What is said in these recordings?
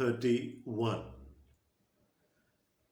31।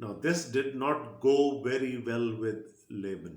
Now this did not go very well with Laban.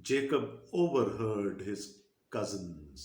Jacob overheard his cousins,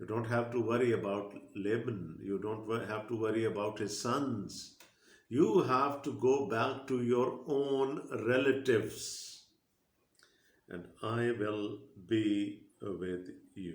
You don't have to worry about Laban. You don't have to worry about his sons. You have to go back to your own relatives and I will be with you.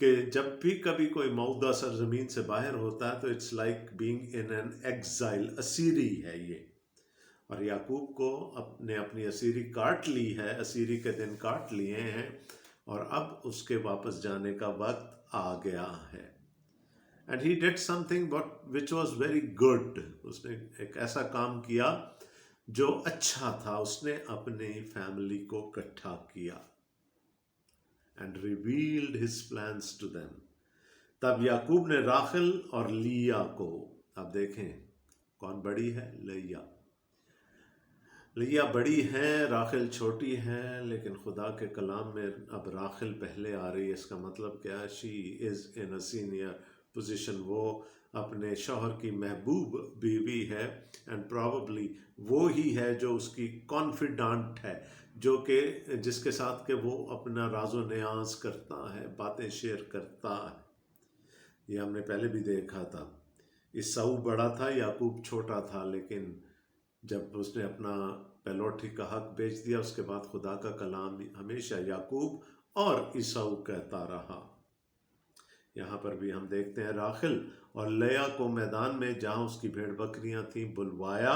کہ جب بھی کبھی کوئی معاہدہ سرزمین سے باہر ہوتا ہے تو it's like being in an exile, اسیری ہے یہ. اور یعقوب کو نے اپنی اسیری کاٹ لی ہے، اسیری کے دن کاٹ لیے ہیں، اور اب اس کے واپس جانے کا وقت آ گیا ہے. And he did something which was very good. اس نے ایک ایسا کام کیا جو اچھا تھا. اس نے اپنی فیملی کو اکٹھا کیا. And revealed his plans to them. تب یعقوب نے راخل اور لیا کو، اب دیکھیں کون بڑی ہے؟ لیا بڑی ہے، راخل چھوٹی ہے، لیکن خدا کے کلام میں اب راخل پہلے آ رہی ہے. اس کا مطلب کیا؟ شی از ان اے سینئر پوزیشن. وہ اپنے شوہر کی محبوب بیوی ہے، اینڈ پراببلی وہ ہے جو اس کی کانفیڈنٹ ہے، جو کہ جس کے ساتھ کہ وہ اپنا راز و نیاز کرتا ہے، باتیں شیئر کرتا ہے. یہ ہم نے پہلے بھی دیکھا تھا. عیساؤ بڑا تھا، یعقوب چھوٹا تھا، لیکن جب اس نے اپنا پہلوٹی کا حق بیچ دیا، اس کے بعد خدا کا کلام ہمیشہ یعقوب اور عیساؤ کہتا رہا. یہاں پر بھی ہم دیکھتے ہیں راخل اور لیا کو میدان میں جہاں اس کی بھیڑ بکریاں تھیں بلوایا،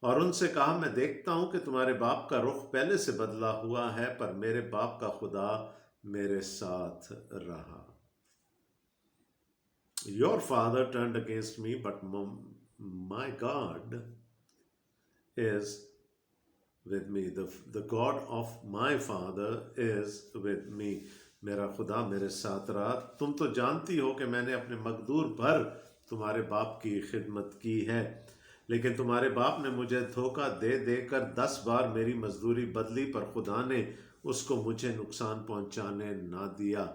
اور ان سے کہا میں دیکھتا ہوں کہ تمہارے باپ کا رخ پہلے سے بدلا ہوا ہے، پر میرے باپ کا خدا میرے ساتھ رہا. Your father turned against me, but my God is with me. The God of my father is with me. میرا خدا میرے ساتھ رہا. تم تو جانتی ہو کہ میں نے اپنے مقدور بھر تمہارے باپ کی خدمت کی ہے، لیکن تمہارے باپ نے مجھے دھوکہ دے دے کر 10 بار میری مزدوری بدلی، پر خدا نے اس کو مجھے نقصان پہنچانے نہ دیا.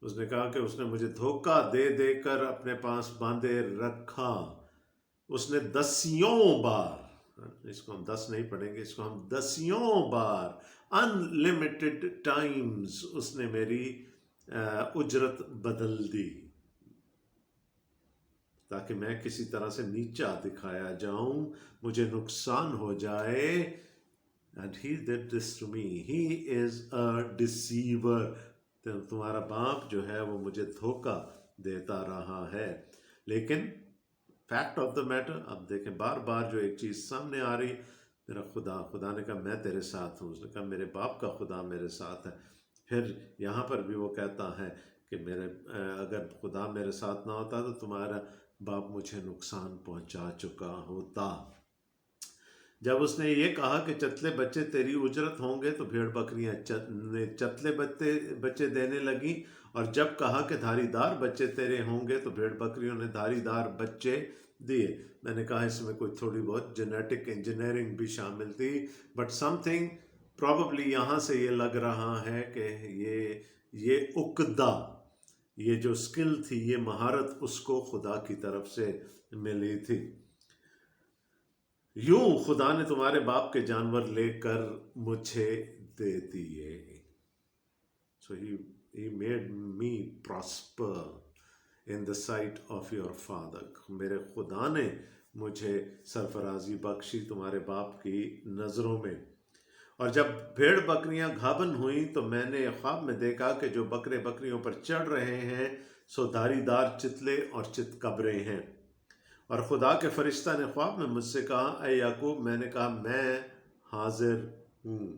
اس نے کہا کہ اس نے مجھے دھوکہ دے دے کر اپنے پاس باندھے رکھا. اس نے 10 بار، اس کو ہم 10 نہیں پڑھیں گے، اس کو ہم 10 بار، انلمیٹڈ ٹائمز اس نے میری اجرت بدل دی، تاکہ میں کسی طرح سے نیچا دکھایا جاؤں، مجھے نقصان ہو جائے. And he did this to me. He is a deceiver. تمہارا باپ جو ہے وہ مجھے دھوکہ دیتا رہا ہے. لیکن فیکٹ آف دا میٹر، اب دیکھیں بار بار جو ایک چیز سامنے آ رہی، میرا خدا نے کہا میں تیرے ساتھ ہوں. اس نے کہا میرے باپ کا خدا میرے ساتھ ہے. پھر یہاں پر بھی وہ کہتا ہے کہ اگر خدا میرے ساتھ نہ ہوتا تو تمہارا باپ مجھے نقصان پہنچا چکا ہوتا. جب اس نے یہ کہا کہ چتلے بچے تیری اجرت ہوں گے، تو بھیڑ بکریاں چتلے بچے دینے لگیں، اور جب کہا کہ دھاری دار بچے تیرے ہوں گے، تو بھیڑ بکریوں نے دھاری دار بچے دیے. میں نے کہا اس میں کوئی تھوڑی بہت جینیٹک انجینئرنگ بھی شامل تھی، بٹ سم تھنگ پراببلی یہاں سے یہ لگ رہا ہے کہ یہ عقدہ، یہ جو سکل تھی، یہ مہارت اس کو خدا کی طرف سے ملی تھی. یوں خدا نے تمہارے باپ کے جانور لے کر مجھے دے دیے. So he made me prosper in the sight of your father. میرے خدا نے مجھے سرفرازی بخشی تمہارے باپ کی نظروں میں. اور جب بھیڑ بکریاں گھابن ہوئیں تو میں نے خواب میں دیکھا کہ جو بکرے بکریوں پر چڑھ رہے ہیں سو دھاری دار چتلے اور چتکبرے ہیں. اور خدا کے فرشتہ نے خواب میں مجھ سے کہا اے یعقوب. میں نے کہا میں حاضر ہوں.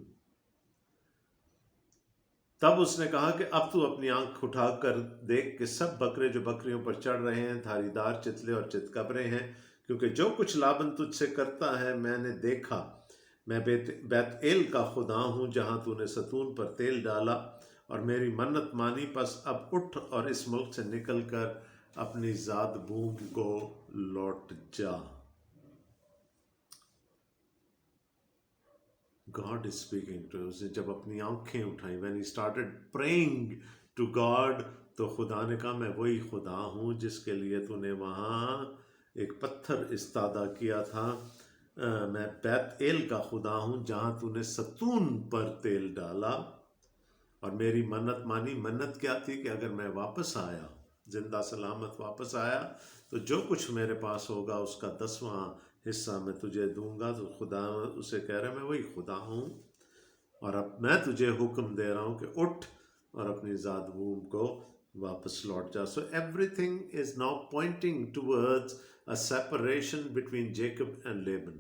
تب اس نے کہا کہ اب تو اپنی آنکھ اٹھا کر دیکھ کہ سب بکرے جو بکریوں پر چڑھ رہے ہیں دھاری دار چتلے اور چتکبرے ہیں، کیونکہ جو کچھ لابن تجھ سے کرتا ہے میں نے دیکھا. میں بیت ایل کا خدا ہوں جہاں تو نے ستون پر تیل ڈالا اور میری منت مانی. پس اب اٹھ اور اس ملک سے نکل کر اپنی ذات بوم کو لوٹ جا. God is speaking to us. جب اپنی آنکھیں اٹھائیں، when he started praying to God، تو خدا نے کہا میں وہی خدا ہوں جس کے لیے تو نے وہاں ایک پتھر استادہ کیا تھا. میں بیت ایل کا خدا ہوں جہاں تو نے ستون پر تیل ڈالا اور میری منت مانی. منت کیا تھی؟ کہ اگر میں واپس آیا، زندہ سلامت واپس آیا، تو جو کچھ میرے پاس ہوگا اس کا 10واں حصہ میں تجھے دوں گا. تو خدا اسے کہہ رہا ہے میں وہی خدا ہوں، اور اب میں تجھے حکم دے رہا ہوں کہ اٹھ اور اپنی ذات بوم کو واپس لوٹ جا. So everything is now pointing towards a separation between Jacob and Laban.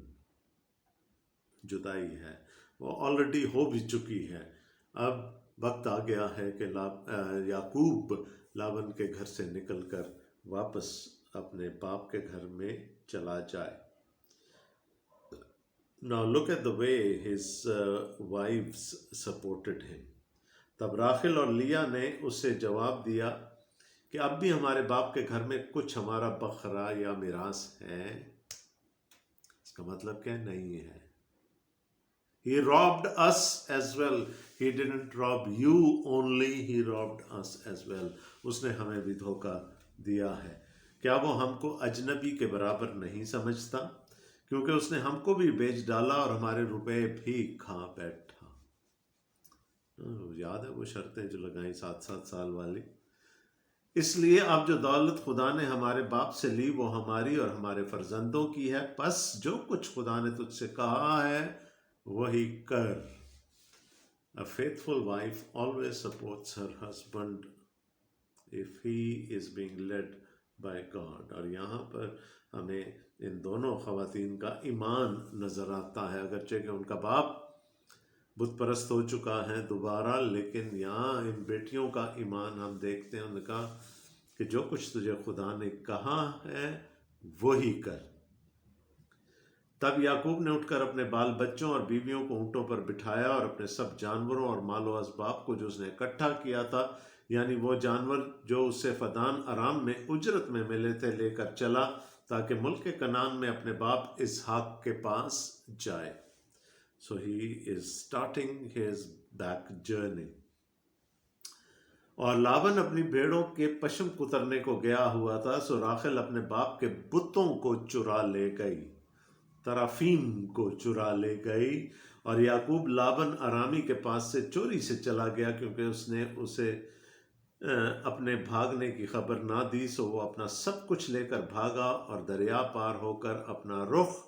جدائی ہے وہ آلریڈی ہو بھی چکی ہے. اب وقت آ گیا ہے کہ یعقوب لاون کے گھر سے نکل کر واپس اپنے باپ کے گھر میں چلا جائے. Now look at the way his wives supported him. تب راخل اور لیا نے اسے جواب دیا کہ اب بھی ہمارے باپ کے گھر میں کچھ ہمارا بکرا یا میراث ہے. اس کا مطلب کیا نہیں ہے. He robbed us as well. He didn't rob you only, he robbed us as well. اس نے ہمیں بھی دھوکہ دیا ہے. کیا وہ ہم کو اجنبی کے برابر نہیں سمجھتا؟ کیونکہ اس نے ہم کو بھی بیچ ڈالا اور ہمارے روپے بھی کھا بیٹھا. یاد ہے وہ شرطیں جو لگائیں 7 سال والی. اس لیے اب جو دولت خدا نے ہمارے باپ سے لی وہ ہماری اور ہمارے فرزندوں کی ہے. پس جو کچھ خدا نے تجھ سے کہا ہے وہی کر. A faithful wife always supports her husband if he is being led by God. اور یہاں پر ہمیں ان دونوں خواتین کا ایمان نظر آتا ہے. اگرچہ کہ ان کا باپ بت پرست ہو چکا ہے دوبارہ، لیکن یہاں ان بیٹیوں کا ایمان ہم دیکھتے ہیں. انہوں نے کہا کہ جو کچھ تجھے خدا نے کہا ہے وہی کر. تب یعقوب نے اٹھ کر اپنے بال بچوں اور بیویوں کو اونٹوں پر بٹھایا اور اپنے سب جانوروں اور مال و اسباب کو جو اس نے اکٹھا کیا تھا، یعنی وہ جانور جو اسے فدان ارام میں اجرت میں ملے تھے، لے کر چلا تاکہ ملک کنعان میں اپنے باپ اسحاق کے پاس جائے. So he is starting his back journey. اور لاون اپنی بھیڑوں کے پشم کترنے کو گیا ہوا تھا. سو راخل اپنے باپ کے بتوں کو چرا لے گئی، ترافیم کو چرا لے گئی. اور یعقوب لاون ارامی کے پاس سے چوری سے چلا گیا کیونکہ اس نے اسے اپنے بھاگنے کی خبر نہ دی. سو وہ اپنا سب کچھ لے کر بھاگا اور دریا پار ہو کر اپنا رخ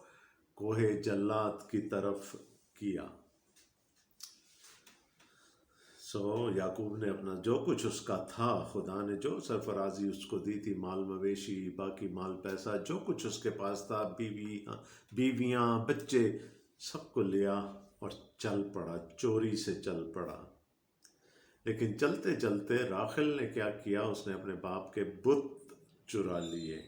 کوہ جلات کی طرف کیا. سو یعقوب نے اپنا جو کچھ اس کا تھا، خدا نے جو سرفرازی اس کو دی تھی، مال مویشی، باقی مال پیسہ، جو کچھ اس کے پاس تھا، بیویاں، بچے، سب کو لیا اور چل پڑا، چوری سے چل پڑا. لیکن چلتے چلتے راخل نے کیا کیا؟ اس نے اپنے باپ کے بت چرا لیے.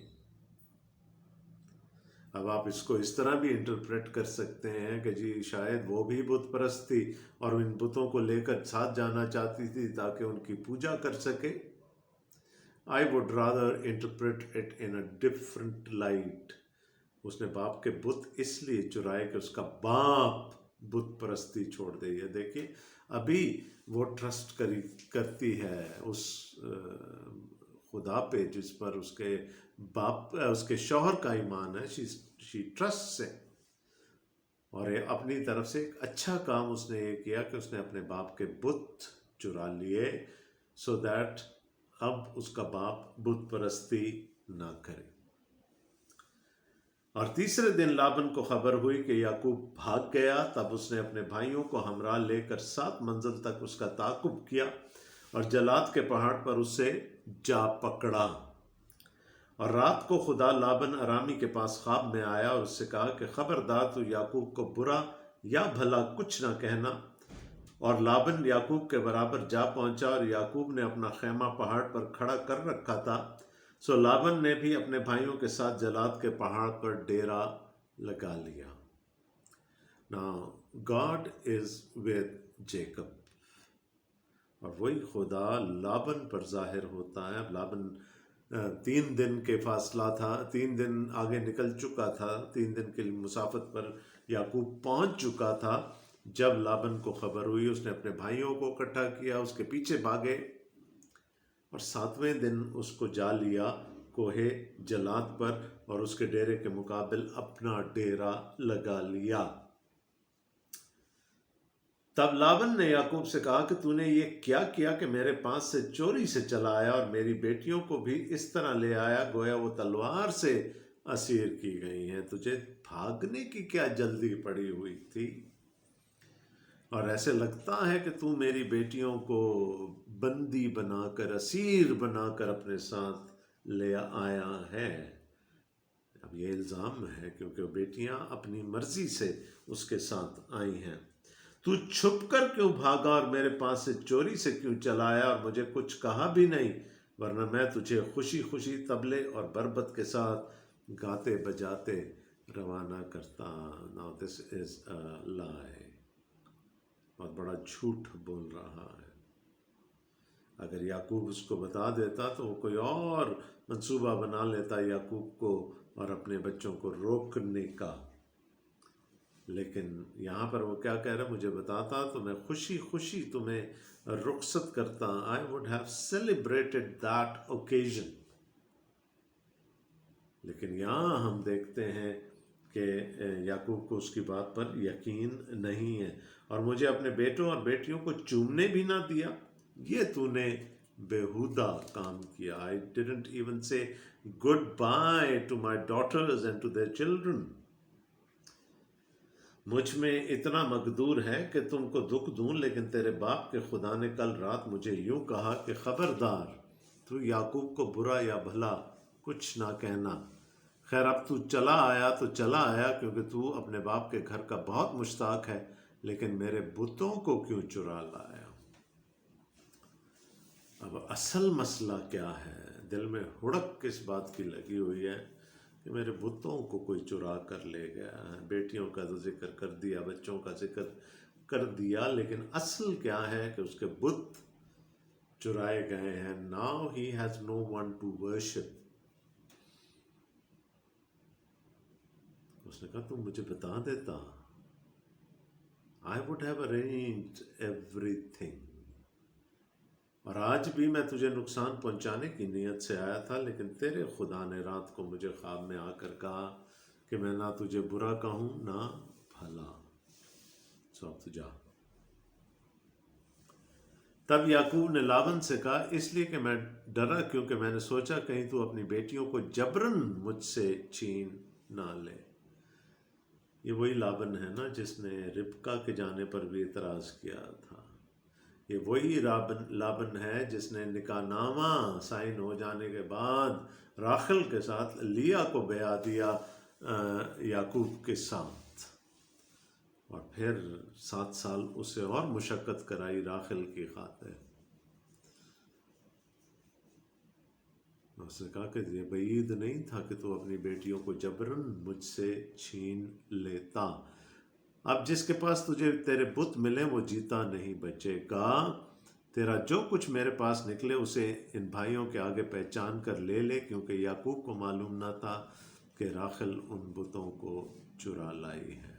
اب آپ اس کو اس طرح بھی انٹرپریٹ کر سکتے ہیں کہ جی شاید وہ بھی بت پرست تھی اور ان بتوں کو لے کر ساتھ جانا چاہتی تھی تاکہ ان کی پوجا کر سکے. I would rather interpret it in a different light. اس نے باپ کے بت اس لیے چرائے کہ اس کا باپ بت پرستی چھوڑ دے. یہ دیکھیے ابھی وہ ٹرسٹ کرتی ہے اس خدا پہ جس پر اس کے باپ اس کے شوہر کا ایمان ہے. شی ٹرسٹ سے. اور اپنی طرف سے ایک اچھا کام اس نے یہ کیا کہ اس نے اپنے باپ کے بت چرا لیے سو دیٹ اب اس کا باپ بت پرستی نہ کرے. اور تیسرے دن لاون کو خبر ہوئی کہ یعقوب بھاگ گیا. تب اس نے اپنے بھائیوں کو ہمراہ لے کر 7 منزل تک اس کا تعاقب کیا اور جلات کے پہاڑ پر اسے جا پکڑا. اور رات کو خدا لاون ارامی کے پاس خواب میں آیا اور اس سے کہا کہ خبردار تو یعقوب کو برا یا بھلا کچھ نہ کہنا. اور لاون یعقوب کے برابر جا پہنچا اور یعقوب نے اپنا خیمہ پہاڑ پر کھڑا کر رکھا تھا. سو لاون نے بھی اپنے بھائیوں کے ساتھ جلات کے پہاڑ پر ڈیرا لگا لیا. Now God is with Jacob. اور وہی خدا لاون پر ظاہر ہوتا ہے. لاون 3 دن کے فاصلہ تھا، 3 دن آگے نکل چکا تھا، 3 دن کی مسافت پر یعقوب پہنچ چکا تھا. جب لاون کو خبر ہوئی اس نے اپنے بھائیوں کو اکٹھا کیا، اس کے پیچھے بھاگے اور 7ویں دن اس کو جا لیا کوہ جلات پر اور اس کے ڈیرے کے مقابل اپنا ڈیرا لگا لیا. تب لاون نے یعقوب سے کہا کہ تو نے یہ کیا کیا کہ میرے پاس سے چوری سے چلا آیا اور میری بیٹیوں کو بھی اس طرح لے آیا گویا وہ تلوار سے اسیر کی گئی ہیں. تجھے بھاگنے کی کیا جلدی پڑی ہوئی تھی؟ اور ایسے لگتا ہے کہ تو میری بیٹیوں کو بندی بنا کر، اسیر بنا کر اپنے ساتھ لے آیا ہے۔ اب یہ الزام ہے کیونکہ وہ بیٹیاں اپنی مرضی سے اس کے ساتھ آئی ہیں۔ تو چھپ کر کیوں بھاگا اور میرے پاس سے چوری سے کیوں چلا آیا اور مجھے کچھ کہا بھی نہیں، ورنہ میں تجھے خوشی خوشی طبلے اور بربط کے ساتھ گاتے بجاتے روانہ کرتا۔ Now this is a lie، بہت بڑا جھوٹ بول رہا ہے۔ اگر یعقوب اس کو بتا دیتا تو وہ کوئی اور منصوبہ بنا لیتا یعقوب کو اور اپنے بچوں کو روکنے کا، لیکن یہاں پر وہ کیا کہہ رہا ہے، مجھے بتاتا تو میں خوشی خوشی تمہیں رخصت کرتا۔ I would have celebrated that occasion۔ لیکن یہاں ہم دیکھتے ہیں کہ یعقوب کو اس کی بات پر یقین نہیں ہے، اور مجھے اپنے بیٹوں اور بیٹیوں کو چومنے بھی نہ دیا۔ یہ تو نے بےہودہ کام کیا۔ I didn't even say goodbye to my daughters and to their children۔ مجھ میں اتنا مقدور ہے کہ تم کو دکھ دوں، لیکن تیرے باپ کے خدا نے کل رات مجھے یوں کہا کہ خبردار، تو یعقوب کو برا یا بھلا کچھ نہ کہنا۔ خیر اب تو چلا آیا تو چلا آیا، کیونکہ تو اپنے باپ کے گھر کا بہت مشتاق ہے، لیکن میرے بتوں کو کیوں چرا لایا؟ اب اصل مسئلہ کیا ہے؟ دل میں ہڑک کس بات کی لگی ہوئی ہے کہ میرے بتوں کو کوئی چرا کر لے گیا ہے۔ بیٹیوں کا تو ذکر کر دیا، بچوں کا ذکر کر دیا، لیکن اصل کیا ہے کہ اس کے بت چرائے گئے ہیں۔ Now he has no one to worship۔ اس نے کہا تم مجھے بتا دیتا، I would have arranged everything۔ اور آج بھی میں تجھے نقصان پہنچانے کی نیت سے آیا تھا، لیکن تیرے خدا نے رات کو مجھے خواب میں آ کر کہا کہ میں نہ تجھے برا کہوں نہ بھلا، سو اب تو جا۔ تب یعقوب نے لاون سے کہا، اس لیے کہ میں ڈرا، کیونکہ میں نے سوچا کہیں تو اپنی بیٹیوں کو جبراً مجھ سے چھین نہ لے۔ یہ وہی لاون ہے نا جس نے ربکا کے جانے پر بھی اعتراض کیا تھا۔ یہ وہی لاون ہے جس نے نکاح نامہ سائن ہو جانے کے بعد راخل کے ساتھ لیا کو بیاہ دیا یعقوب کے ساتھ، اور پھر 7 سال اسے اور مشقت کرائی راخل کی خاطر۔ اس نے کہا کہ یہ بعید نہیں تھا کہ تو اپنی بیٹیوں کو جبراً مجھ سے چھین لیتا۔ اب جس کے پاس تجھے تیرے بت ملے وہ جیتا نہیں بچے گا۔ تیرا جو کچھ میرے پاس نکلے اسے ان بھائیوں کے آگے پہچان کر لے لے، کیونکہ یعقوب کو معلوم نہ تھا کہ راخل ان بتوں کو چرا لائی ہے۔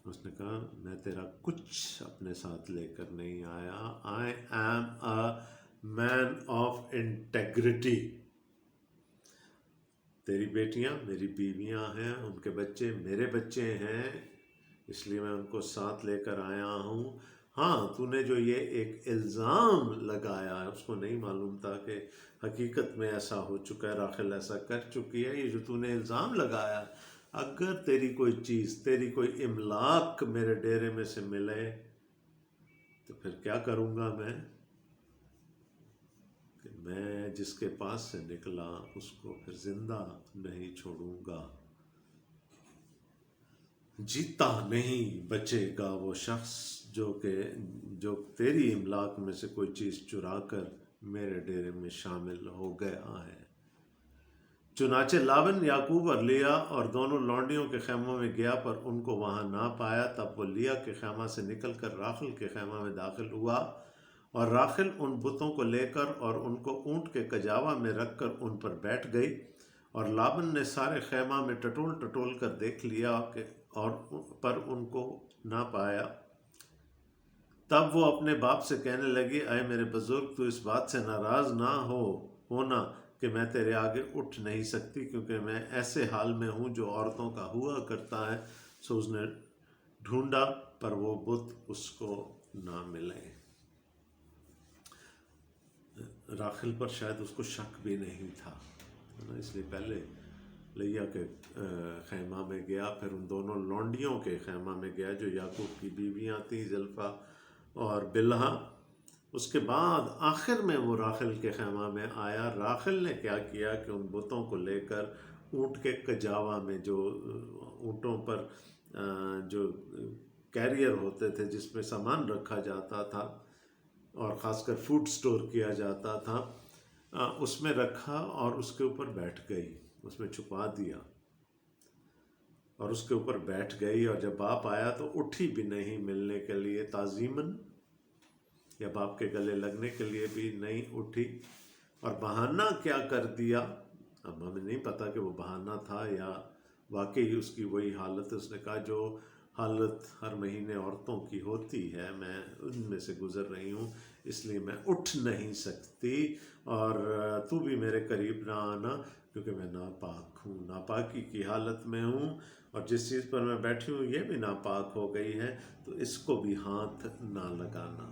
اس نے کہا میں تیرا کچھ اپنے ساتھ لے کر نہیں آیا۔ I am a man of integrity۔ تیری بیٹیاں میری بیویاں ہیں، ان کے بچے میرے بچے ہیں، اس لیے میں ان کو ساتھ لے کر آیا ہوں۔ ہاں تو نے جو یہ ایک الزام لگایا ہے، اس کو نہیں معلوم تھا کہ حقیقت میں ایسا ہو چکا ہے، راخل ایسا کر چکی ہے۔ یہ جو تو نے الزام لگایا، اگر تیری کوئی چیز، تیری کوئی املاک میرے ڈیرے میں سے ملے تو پھر کیا کروں گا میں؟ کہ میں جس کے پاس سے نکلا اس کو پھر زندہ نہیں چھوڑوں گا۔ جیتا نہیں بچے گا وہ شخص جو تیری املاک میں سے کوئی چیز چرا کر میرے ڈیرے میں شامل ہو گیا ہے۔ چنانچہ لاون یعقوب اور لیا اور دونوں لونڈیوں کے خیموں میں گیا، پر ان کو وہاں نہ پایا۔ تب وہ لیا کے خیمہ سے نکل کر راخل کے خیمہ میں داخل ہوا، اور راخل ان بتوں کو لے کر اور ان کو اونٹ کے کجاوا میں رکھ کر ان پر بیٹھ گئی، اور لاون نے سارے خیمہ میں ٹٹول ٹٹول کر دیکھ لیا اور پر ان کو نہ پایا۔ تب وہ اپنے باپ سے کہنے لگی، اے میرے بزرگ، تو اس بات سے ناراض نہ ہونا کہ میں تیرے آگے اٹھ نہیں سکتی، کیونکہ میں ایسے حال میں ہوں جو عورتوں کا ہوا کرتا ہے۔ سو اس نے ڈھونڈا پر وہ بت اس کو نہ ملے۔ راخل پر شاید اس کو شک بھی نہیں تھا، اس لیے پہلے لیا کے خیمہ میں گیا، پھر ان دونوں لونڈیوں کے خیمہ میں گیا جو یعقوب کی بیویاں تھیں، زلفا اور بلہا۔ اس کے بعد آخر میں وہ راخل کے خیمہ میں آیا۔ راخل نے کیا کیا کہ ان بتوں کو لے کر اونٹ کے کجاوا میں، جو اونٹوں پر جو کیریئر ہوتے تھے جس میں سامان رکھا جاتا تھا اور خاص کر فوڈ سٹور کیا جاتا تھا، اس میں رکھا اور اس کے اوپر بیٹھ گئی، اس میں چھپا دیا اور اس کے اوپر بیٹھ گئی۔ اور جب باپ آیا تو اٹھی بھی نہیں ملنے کے لیے تعظیماً، یا باپ کے گلے لگنے کے لیے بھی نہیں اٹھی، اور بہانہ کیا کر دیا، اب ہمیں نہیں پتا کہ وہ بہانہ تھا یا واقعی اس کی وہی حالت۔ اس نے کہا جو حالت ہر مہینے عورتوں کی ہوتی ہے، میں ان میں سے گزر رہی ہوں، اس لیے میں اٹھ نہیں سکتی، اور تو بھی میرے قریب نہ آنا کیونکہ میں ناپاک ہوں، ناپاکی کی حالت میں ہوں، اور جس چیز پر میں بیٹھی ہوں یہ بھی ناپاک ہو گئی ہے، تو اس کو بھی ہاتھ نہ لگانا۔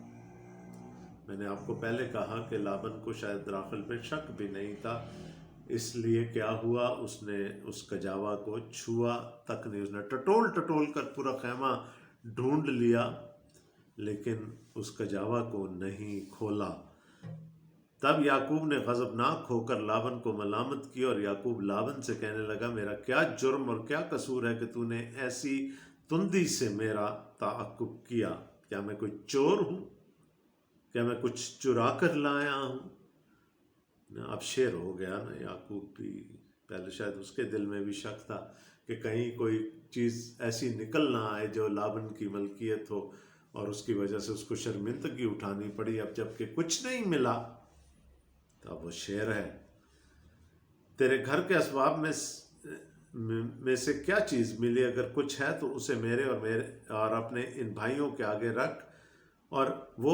میں نے آپ کو پہلے کہا کہ لابن کو شاید راخل پہ شک بھی نہیں تھا، اس لیے کیا ہوا، اس نے اس کجاوا کو چھوا تک نہیں، اس نے ٹٹول کر پورا خیمہ ڈھونڈ لیا لیکن اس کجاوا کو نہیں کھولا۔ تب یعقوب نے غضبناک ہو کر لابن کو ملامت کی، اور یعقوب لابن سے کہنے لگا، میرا کیا جرم اور کیا قصور ہے کہ تو نے ایسی تندی سے میرا تعقب کیا؟ کیا میں کوئی چور ہوں؟ کیا میں کچھ چرا کر لایا ہوں؟ اب شیر ہو گیا نا یعقوب بھی، پہلے شاید اس کے دل میں بھی شک تھا کہ کہیں کوئی چیز ایسی نکل نہ آئے جو لابن کی ملکیت ہو، اور اس کی وجہ سے اس کو شرمندگی اٹھانی پڑی۔ اب جب کہ کچھ نہیں ملا تو اب وہ شیر ہے۔ تیرے گھر کے اسباب میں سے کیا چیز ملی؟ اگر کچھ ہے تو اسے میرے اور اپنے ان بھائیوں کے آگے رکھ، اور وہ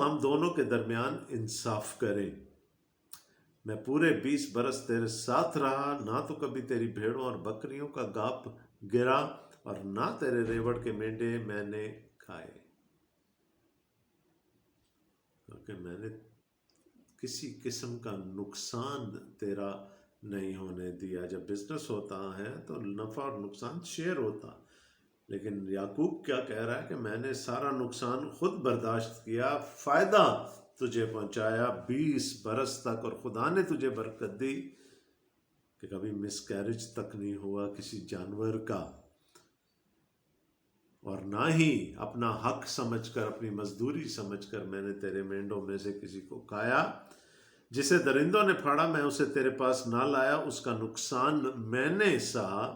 ہم دونوں کے درمیان انصاف کریں۔ میں پورے 20 برس تیرے ساتھ رہا، نہ تو کبھی تیری بھیڑوں اور بکریوں کا گاپ گرا، اور نہ تیرے ریوڑ کے مینڈے میں نے کھائے، کیونکہ میں نے کسی قسم کا نقصان تیرا نہیں ہونے دیا۔ جب بزنس ہوتا ہے تو نفع اور نقصان شیئر ہوتا، لیکن یعقوب کیا کہہ رہا ہے کہ میں نے سارا نقصان خود برداشت کیا، فائدہ تجھے پہنچایا 20 برس تک، اور خدا نے تجھے برکت دی کہ کبھی مس کیریج تک نہیں ہوا کسی جانور کا، اور نہ ہی اپنا حق سمجھ کر، اپنی مزدوری سمجھ کر میں نے تیرے مینڈوں میں سے کسی کو کھایا۔ جسے درندوں نے پھاڑا میں اسے تیرے پاس نہ لایا، اس کا نقصان میں نے سہا۔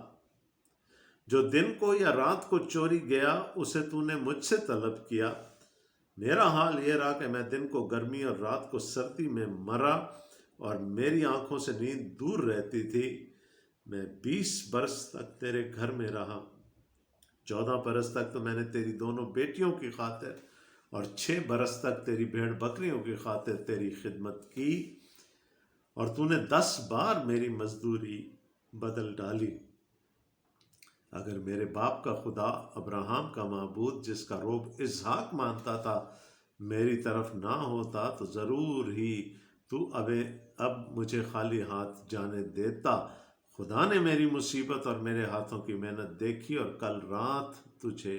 جو دن کو یا رات کو چوری گیا اسے تو نے مجھ سے طلب کیا۔ میرا حال یہ رہا کہ میں دن کو گرمی اور رات کو سردی میں مرا، اور میری آنکھوں سے نیند دور رہتی تھی۔ میں 20 برس تک تیرے گھر میں رہا، 14 برس تک تو میں نے تیری دونوں بیٹیوں کی خاطر اور 6 برس تک تیری بھیڑ بکریوں کی خاطر تیری خدمت کی، اور تو نے 10 بار میری مزدوری بدل ڈالی۔ اگر میرے باپ کا خدا ابراہم کا معبود، جس کا روب اسحاق مانتا تھا، میری طرف نہ ہوتا تو ضرور ہی تو اب مجھے خالی ہاتھ جانے دیتا۔ خدا نے میری مصیبت اور میرے ہاتھوں کی محنت دیکھی، اور کل رات تجھے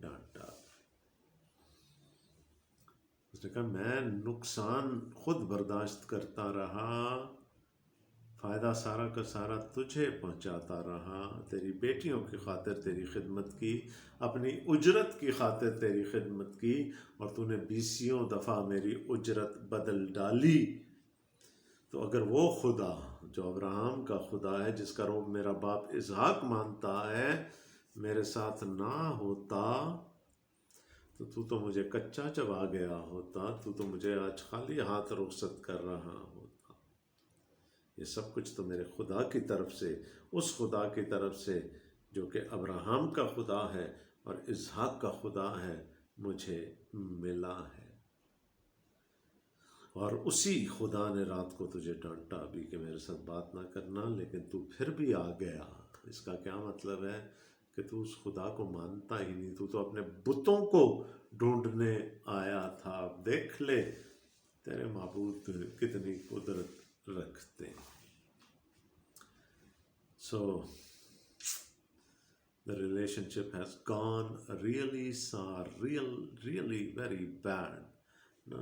ڈانٹا۔ اس نے کہا میں نقصان خود برداشت کرتا رہا، فائدہ سارا کا سارا تجھے پہنچاتا رہا، تیری بیٹیوں کی خاطر تیری خدمت کی، اپنی اجرت کی خاطر تیری خدمت کی، اور تو نے 20 دفعہ میری اجرت بدل ڈالی۔ تو اگر وہ خدا جو ابراہم کا خدا ہے، جس کا روب میرا باپ اسحاق مانتا ہے، میرے ساتھ نہ ہوتا تو مجھے کچا چبا گیا ہوتا، تو مجھے آج خالی ہاتھ رخصت کر رہا ہوتا۔ یہ سب کچھ تو میرے خدا کی طرف سے، اس خدا کی طرف سے جو کہ ابراہم کا خدا ہے اور اسحاق کا خدا ہے، مجھے ملا ہے۔ اور اسی خدا نے رات کو تجھے ڈانٹا بھی کہ میرے ساتھ بات نہ کرنا، لیکن تو پھر بھی آ گیا۔ اس کا کیا مطلب ہے کہ تو اس خدا کو مانتا ہی نہیں، تو اپنے بتوں کو ڈھونڈنے آیا تھا۔ اب دیکھ لے تیرے معبود کتنی قدرت رکھتے ہیں۔ the relationship has gone really sour, really very bad. نا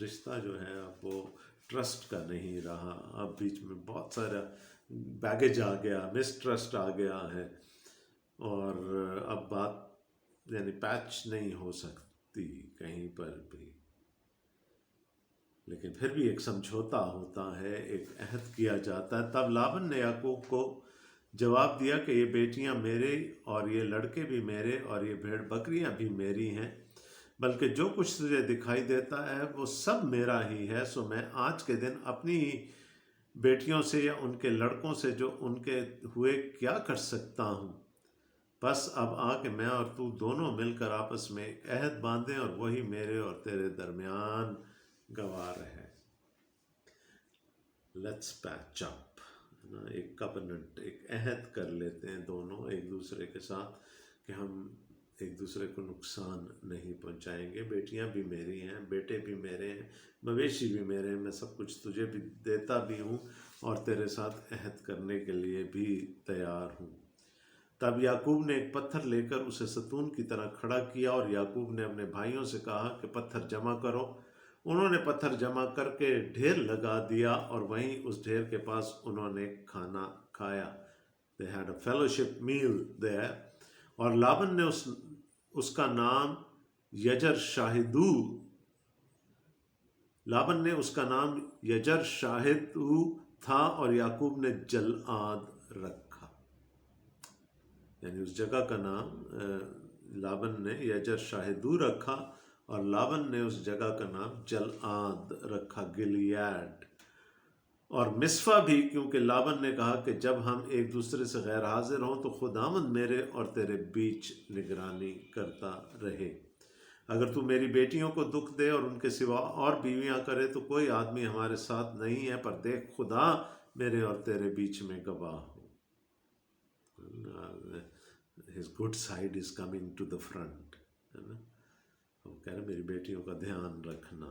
رشتہ جو ہے اب وہ ٹرسٹ کا نہیں رہا، اب بیچ میں بہت سارا بیگیج آ گیا، مس ٹرسٹ آ گیا ہے، اور اب بات یعنی پیچ نہیں ہو سکتی کہیں پر بھی. لیکن پھر بھی ایک سمجھوتا ہوتا ہے، ایک عہد کیا جاتا ہے. تب لابن نے یعقوب کو جواب دیا کہ یہ بیٹیاں میرے اور یہ لڑکے بھی میرے اور یہ بھیڑ بکریاں بھی میری ہیں، بلکہ جو کچھ تجھے دکھائی دیتا ہے وہ سب میرا ہی ہے. سو میں آج کے دن اپنی ہی بیٹیوں سے یا ان کے لڑکوں سے جو ان کے ہوئے کیا کر سکتا ہوں؟ بس اب آ کہ میں اور تو دونوں مل کر آپس میں ایک عہد باندھیں، اور وہی میرے اور تیرے درمیان گوار ہے. لیٹس پیچ اپ، ایک کوننٹ، ایک عہد کر لیتے ہیں دونوں ایک دوسرے کے ساتھ کہ ہم ایک دوسرے کو نقصان نہیں پہنچائیں گے. بیٹیاں بھی میری ہیں، بیٹے بھی میرے ہیں، مویشی بھی میرے ہیں، میں سب کچھ تجھے بھی دیتا بھی ہوں اور تیرے ساتھ عہد کرنے کے لیے بھی تیار ہوں. تب یعقوب نے ایک پتھر لے کر اسے ستون کی طرح کھڑا کیا، اور یعقوب نے اپنے بھائیوں سے کہا کہ پتھر جمع کرو. انہوں نے پتھر جمع کر کے ڈھیر لگا دیا، اور وہیں اس ڈھیر کے پاس انہوں نے کھانا کھایا. They had a fellowship meal there. اور لابن نے اس کا نام یجر شاہدو تھا، اور یعقوب نے جلعاد رکھا. یعنی اس جگہ کا نام لابن نے یجر شاہدو رکھا، اور لابن نے اس جگہ کا نام جلعاد رکھا، گلیاد. اور مصفا بھی، کیونکہ لابن نے کہا کہ جب ہم ایک دوسرے سے غیر حاضر ہوں تو خداوند میرے اور تیرے بیچ نگرانی کرتا رہے. اگر تو میری بیٹیوں کو دکھ دے اور ان کے سوا اور بیویاں کرے تو کوئی آدمی ہمارے ساتھ نہیں ہے، پر دیکھ خدا میرے اور تیرے بیچ میں گواہ ہو. His good side is coming to the front. ہے نا، وہ کہہ رہے میری بیٹیوں کا دھیان رکھنا.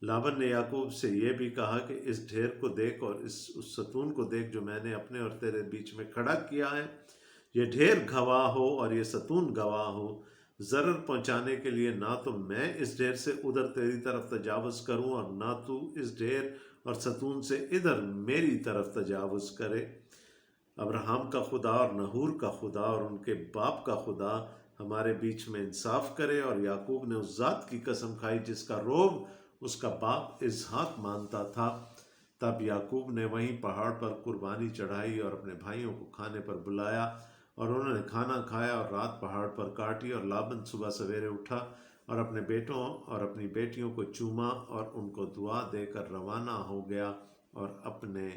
لابن نے یعقوب سے یہ بھی کہا کہ اس ڈھیر کو دیکھ اور اس ستون کو دیکھ جو میں نے اپنے اور تیرے بیچ میں کھڑا کیا ہے. یہ ڈھیر گواہ ہو اور یہ ستون گواہ ہو. ضرر پہنچانے کے لیے نہ تو میں اس ڈھیر سے ادھر تیری طرف تجاوز کروں، اور نہ تو اس ڈھیر اور ستون سے ادھر میری طرف تجاوز کرے. ابراہم کا خدا اور نہور کا خدا اور ان کے باپ کا خدا ہمارے بیچ میں انصاف کرے. اور یعقوب نے اس ذات کی قسم کھائی جس کا روب اس کا باپ اسحاق مانتا تھا. تب یعقوب نے وہیں پہاڑ پر قربانی چڑھائی اور اپنے بھائیوں کو کھانے پر بلایا، اور انہوں نے کھانا کھایا اور رات پہاڑ پر کاٹی. اور لابن صبح سویرے اٹھا اور اپنے بیٹوں اور اپنی بیٹیوں کو چوما اور ان کو دعا دے کر روانہ ہو گیا اور اپنے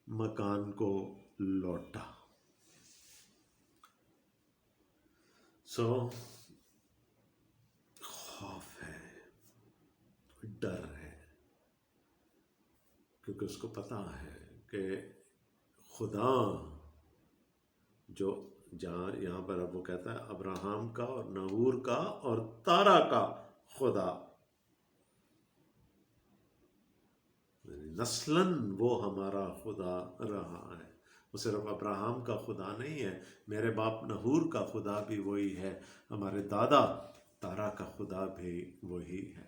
مکان کو لوٹا. خوف ہے، ڈر ہے، کیونکہ اس کو پتا ہے کہ خدا جو جہاں یہاں پر اب وہ کہتا ہے ابراہم کا اور نہور کا اور تارا کا خدا، نسلاً وہ ہمارا خدا رہا ہے. وہ صرف ابراہم کا خدا نہیں ہے، میرے باپ نہور کا خدا بھی وہی ہے، ہمارے دادا تارا کا خدا بھی وہی ہے.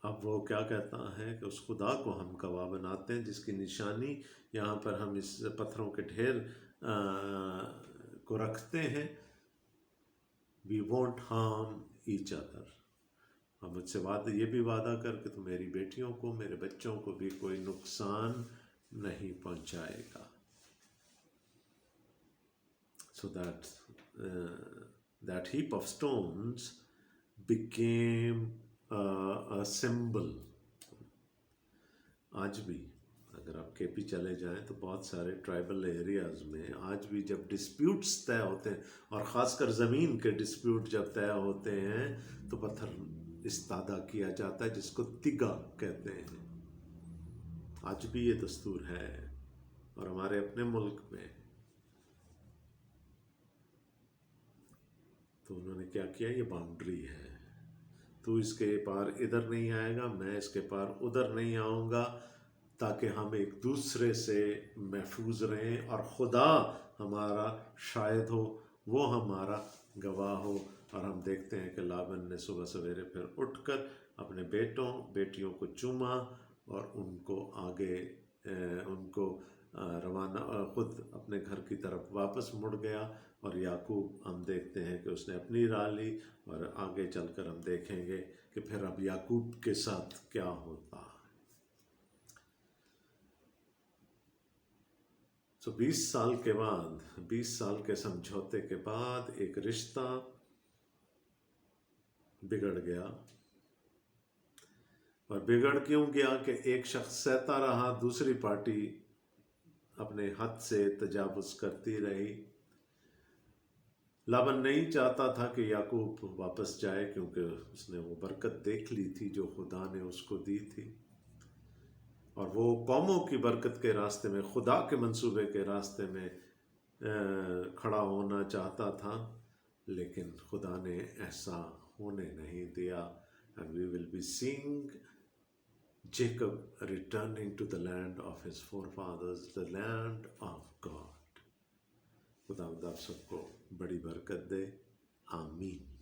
اب وہ کیا کہتا ہے کہ اس خدا کو ہم گواہ بناتے ہیں جس کی نشانی یہاں پر ہم اس پتھروں کے ڈھیر کو رکھتے ہیں. We won't harm each other. ہم مجھ سے یہ بھی وعدہ کر کہ تو میری بیٹیوں کو، میرے بچوں کو بھی کوئی نقصان نہیں پہنچائے گا. So that heap of stones became a symbol. آج بھی اگر آپ کے پی چلے جائیں تو بہت سارے ٹرائبل ایریاز میں آج بھی جب ڈسپیوٹس طے ہوتے ہیں، اور خاص کر زمین کے ڈسپیوٹ جب طے ہوتے ہیں تو پتھر استادہ کیا جاتا ہے جس کو تگا کہتے ہیں. آج بھی یہ دستور ہے، اور ہمارے اپنے ملک میں. تو انہوں نے کیا کیا، یہ باؤنڈری ہے، تو اس کے پار ادھر نہیں آئے گا، میں اس کے پار ادھر نہیں آؤں گا. تاکہ ہم ایک دوسرے سے محفوظ رہیں اور خدا ہمارا شاہد ہو، وہ ہمارا گواہ ہو۔ اور ہم دیکھتے ہیں کہ لابن نے صبح سویرے پھر اٹھ کر اپنے بیٹوں بیٹیوں کو چوما اور ان کو آگے ان کو روانہ خود اپنے گھر کی طرف واپس مڑ گیا، اور یعقوب ہم دیکھتے ہیں کہ اس نے اپنی راہ لی، اور آگے چل کر ہم دیکھیں گے کہ پھر اب یعقوب کے ساتھ کیا ہوتا ہے۔ 20 سال کے بعد، 20 سال کے سمجھوتے کے بعد ایک رشتہ بگڑ گیا، اور بگڑ کیوں گیا کہ ایک شخص سہتا رہا، دوسری پارٹی اپنے حد سے تجاوز کرتی رہی۔ لابن نہیں چاہتا تھا کہ یعقوب واپس جائے، کیونکہ اس نے وہ برکت دیکھ لی تھی جو خدا نے اس کو دی تھی، اور وہ قوموں کی برکت کے راستے میں، خدا کے منصوبے کے راستے میں کھڑا ہونا چاہتا تھا، لیکن خدا نے ایسا ہونے نہیں دیا۔ And we will be seeing Jacob returning to the land of his forefathers, the land of God۔ خدا آپ سب کو بڑی برکت دے، آمین۔